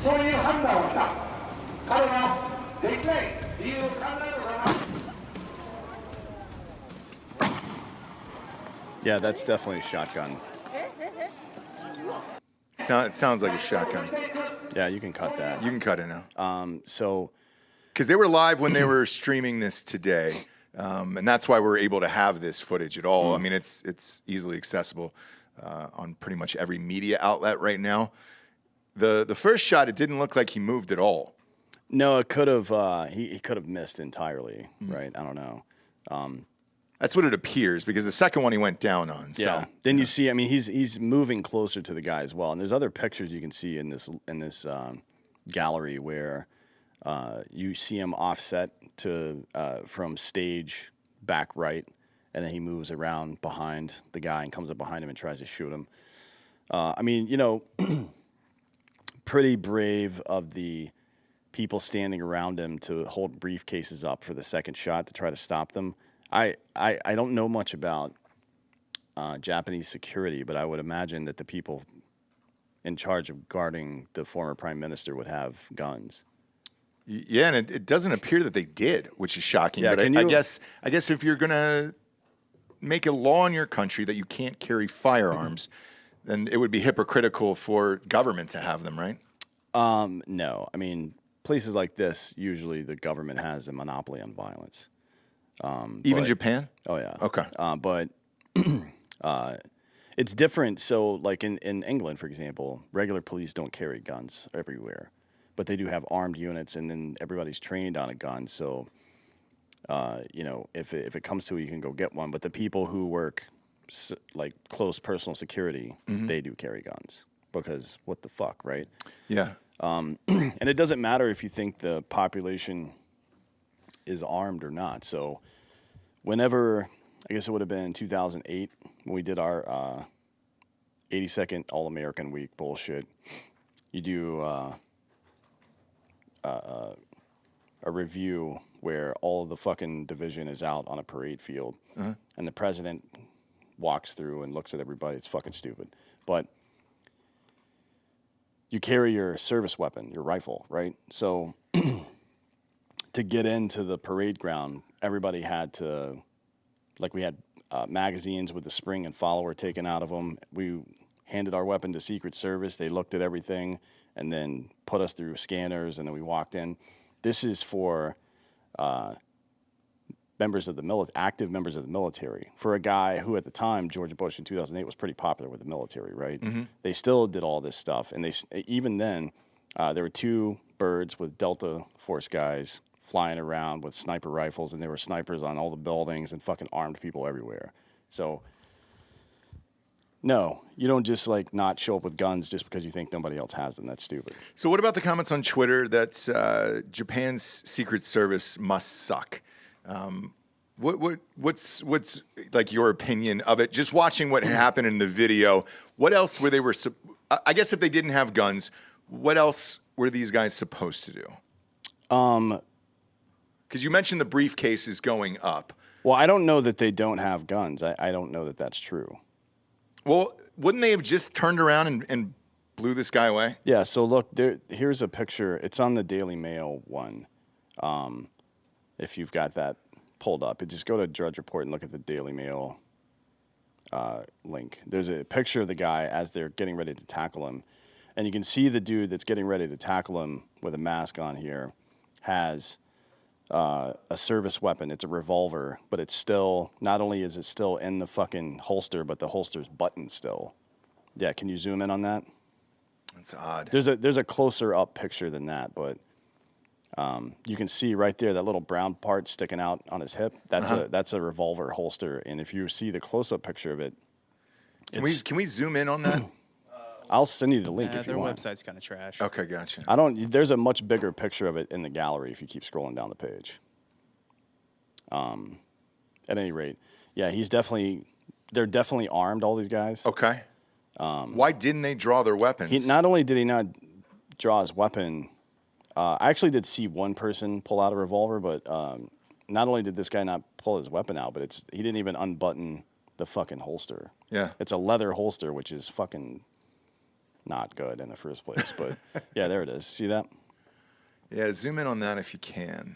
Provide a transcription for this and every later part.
そういう判断をした。彼ができない理由を考えるから。Yeah, that's definitely a shotgun. It sounds like a shotgun. Yeah, you can cut that. You can cut it now. So, because they were live when they were streaming this today, and that's why we're able to have this footage at all. I mean, it's easily accessible on pretty much every media outlet right now. The first shot, it didn't look like he moved at all. no, it could have. He could have missed entirely, right? I don't know. That's what it appears, because the second one he went down on. Yeah. So Then you see, I mean, he's moving closer to the guy as well, and there's other pictures you can see in this gallery where you see him offset to from stage back right, and then he moves around behind the guy and comes up behind him and tries to shoot him. I mean, you know, pretty brave of the people standing around him to hold briefcases up for the second shot to try to stop them. I don't know much about Japanese security, but I would imagine that the people in charge of guarding the former prime minister would have guns. yeah, and it doesn't appear that they did, which is shocking. Yeah, but can I you- guess if you're gonna make a law in your country that you can't carry firearms, then it would be hypocritical for government to have them, right? No, I mean, places like this, usually the government has a monopoly on violence. Even but- Japan? Oh, yeah. Okay. But it's different. So, like in England, for example, regular police don't carry guns everywhere, but they do have armed units, and then everybody's trained on a gun. So, you know, if it comes to it, you can go get one. But the people who work like close personal security, they do carry guns because what the fuck, right? Yeah. And it doesn't matter if you think the population is armed or not. So whenever, I guess it would have been in 2008 when we did our 82nd All-American Week bullshit, you do a review where all of the fucking division is out on a parade field, and the president walks through and looks at everybody. It's fucking stupid. But you carry your service weapon, your rifle, right? So to get into the parade ground, everybody had to, like we had magazines with the spring and follower taken out of them. We handed our weapon to Secret Service. They looked at everything and then put us through scanners, and then we walked in. This is for members of the active members of the military. For a guy who at the time, George Bush in 2008, was pretty popular with the military, right? They still did all this stuff. And even then, there were two birds with Delta Force guys flying around with sniper rifles, and there were snipers on all the buildings and fucking armed people everywhere. So, no, you don't just like not show up with guns just because you think nobody else has them. That's stupid. So what about the comments on Twitter that Japan's Secret Service must suck? What's like your opinion of it? Just watching what happened in the video, what else were they I guess if they didn't have guns, what else were these guys supposed to do? Because you mentioned the briefcases going up. Well, I don't know that they don't have guns. I don't know that that's true. Well, wouldn't they have just turned around and blew this guy away? Yeah, so look, here's a picture. It's on the Daily Mail one. If you've got that pulled up, just go to Drudge Report and look at the Daily Mail link. There's a picture of the guy as they're getting ready to tackle him. And you can see the dude that's getting ready to tackle him with a mask on here has a service weapon. It's a revolver, but it's still, not only is it still in the fucking holster, but the holster's buttoned still. Yeah, can you zoom in on that? That's odd. There's a closer up picture than that, but you can see right there that little brown part sticking out on his hip. That's a revolver holster, and if you see the close up picture of it, Can we zoom in on that? I'll send you the link if you Their want. website's kind of trash. Okay, gotcha. There's a much bigger picture of it in the gallery if you keep scrolling down the page. At any rate, yeah, they're definitely armed, all these guys. Okay. Why didn't they draw their weapons? Not only did he not draw his weapon, I actually did see one person pull out a revolver, but not only did this guy not pull his weapon out, but he didn't even unbutton the fucking holster. Yeah. It's a leather holster, which is fucking not good in the first place. But yeah, there it is. See that? Yeah, zoom in on that if you can.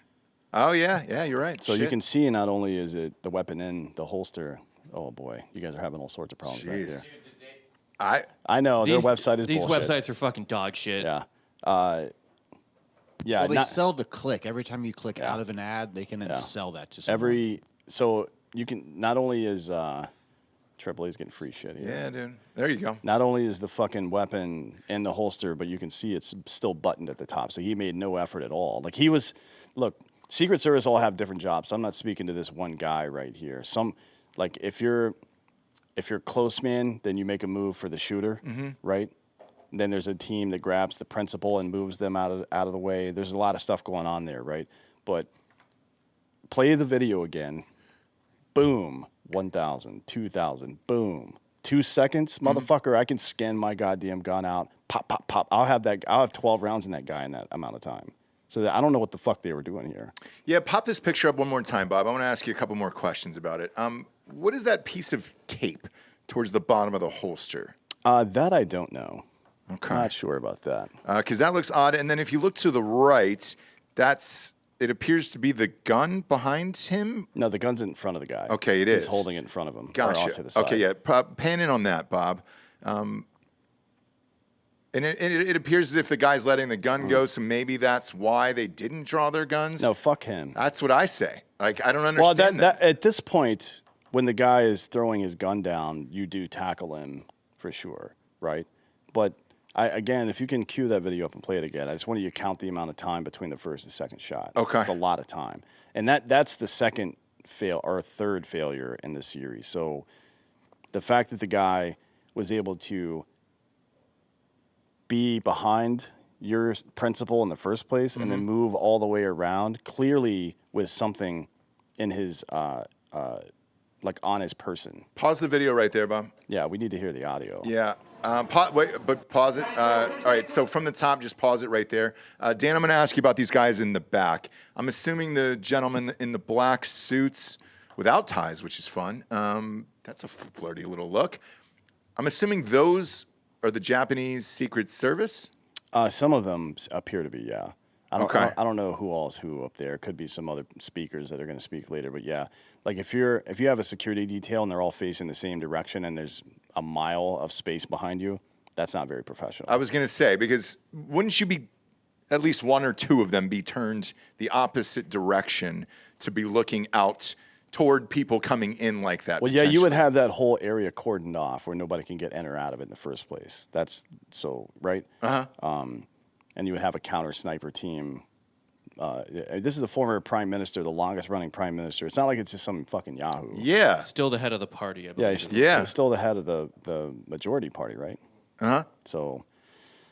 Oh, yeah, you're right. So you can see not only is it the weapon in the holster. Oh, boy. You guys are having all sorts of problems back Jeez. there. I know. Their website is these bullshit. websites are fucking dog shit. Yeah. Yeah. Well, they sell the click. Every time you click Yeah. out of an ad, they can then sell that to someone. So you can, not only is AAA's getting free shit here. Yeah, dude. There you go. Not only is the fucking weapon in the holster, but you can see it's still buttoned at the top. So he made no effort at all. Like look, Secret Service all have different jobs. So I'm not speaking to this one guy right here. Like if you're close man, then you make a move for the shooter, right? And then there's a team that grabs the principal and moves them out of the way. There's a lot of stuff going on there, right? But play the video again. Boom. 1,000, 2,000, boom. 2 seconds, motherfucker, I can scan my goddamn gun out. Pop, pop, pop. I'll have 12 rounds in that guy in that amount of time. So I don't know what the fuck they were doing here. Yeah, pop this picture up one more time, Bob. I want to ask you a couple more questions about it. What is that piece of tape towards the bottom of the holster? That I don't know. Okay. Not sure about that. Because that looks odd. And then if you look to the right, it appears to be the gun behind him. No, the gun's in front of the guy. Okay, it is. He's holding it in front of him. Gotcha. Or off to the side. Okay, yeah. Pan in on that, Bob. And it appears as if the guy's letting the gun go, so maybe that's why they didn't draw their guns. No, fuck him. That's what I say. Like, I don't understand that. At this point, when the guy is throwing his gun down, you do tackle him for sure, right? But again, if you can cue that video up and play it again, I just want you to count the amount of time between the first and second shot. Okay. It's a lot of time. And that's the second third failure in the series. So the fact that the guy was able to be behind your principal in the first place and then move all the way around clearly with something in his like on his person. Pause the video right there, Bob. Yeah, we need to hear the audio. Yeah. Wait, but pause it. All right, so from the top, just pause it right there. Dan, I'm going to ask you about these guys in the back. I'm assuming the gentleman in the black suits without ties, which is fun. That's a flirty little look. I'm assuming those are the Japanese Secret Service? Some of them appear to be, yeah. I don't know who all's who up there. Could be some other speakers that are going to speak later, but yeah. Like if you have a security detail and they're all facing the same direction and there's a mile of space behind you, that's not very professional. I was going to say, because wouldn't you be, at least one or two of them be turned the opposite direction to be looking out toward people coming in like that? Well, yeah, you would have that whole area cordoned off where nobody can get in or out of it in the first place. That's so, right? Uh-huh. And you would have a counter sniper team. This is the former prime minister, the longest running prime minister. It's not like it's just some fucking Yahoo. Yeah. Still the head of the party, I Yeah, believe. he's still the head of the majority party, right? Uh-huh. So,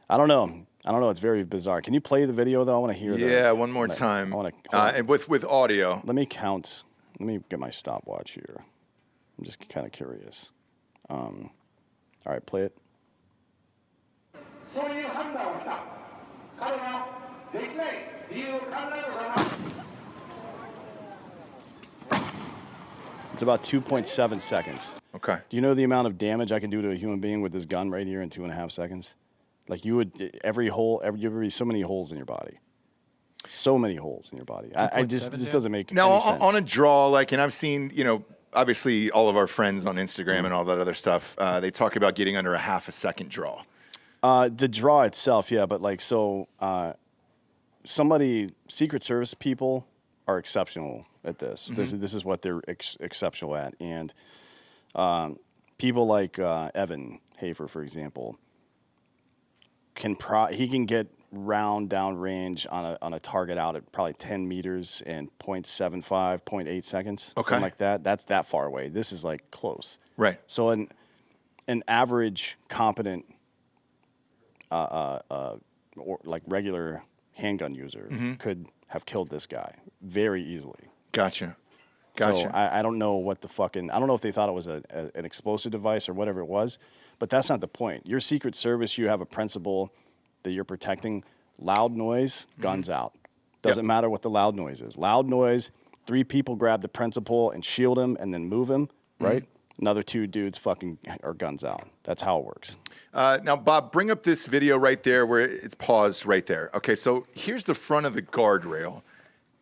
I don't know. It's very bizarre. Can you play the video, though? I want to hear Yeah, one more time. I want to. And with audio. Let me count. Let me get my stopwatch here. I'm just kind of curious. All right, play it. そういう判断をした。彼ができない理由を考えるから。 It's about 2.7 seconds. Okay. Do you know the amount of damage I can do to a human being with this gun right here in 2.5 seconds? Like you would, there would be so many holes in your body. So many holes in your body. This doesn't make Now, any sense. on a draw, and I've seen, obviously all of our friends on Instagram and all that other stuff, they talk about getting under a half a second draw. The draw itself, yeah, but Secret Service people are exceptional at this. Mm-hmm. This is what they're exceptional at. And people like Evan Hafer, for example, he can get round down range on a target out at probably 10 meters in 0.75, 0.8 seconds, okay, something like that. That's that far away. This is close. Right. So an average competent or regular handgun user could have killed this guy very easily. Gotcha. So I don't know what I don't know if they thought it was an explosive device or whatever it was, but that's not the point. Your Secret Service, you have a principle that you're protecting. Loud noise, guns out. Doesn't matter what the loud noise is. Loud noise, 3 people grab the principal and shield him and then move him, right? Another 2 dudes fucking are guns out. That's how it works. Now, Bob, bring up this video right there where it's paused right there. Okay, so here's the front of the guardrail,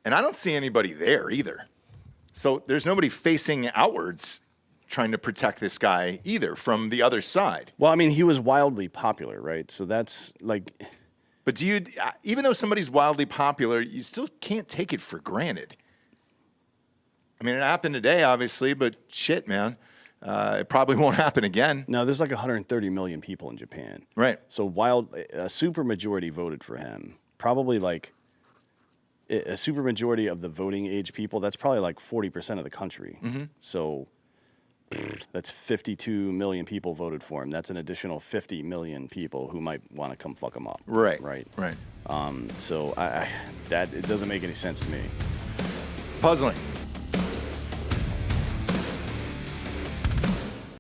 and I don't see anybody there either. So there's nobody facing outwards trying to protect this guy either from the other side. Well, I mean, he was wildly popular, right? So that's like... But do you, even though somebody's wildly popular, you still can't take it for granted. I mean, it happened today, obviously, but shit, man. It probably won't happen again. No, there's like 130 million people in Japan. Right. So a super majority voted for him. Probably like a super majority of the voting age people, that's probably like 40% of the country. Mm-hmm. So that's 52 million people voted for him. That's an additional 50 million people who might want to come fuck him up. Right. Right. Right. So it doesn't make any sense to me. It's puzzling.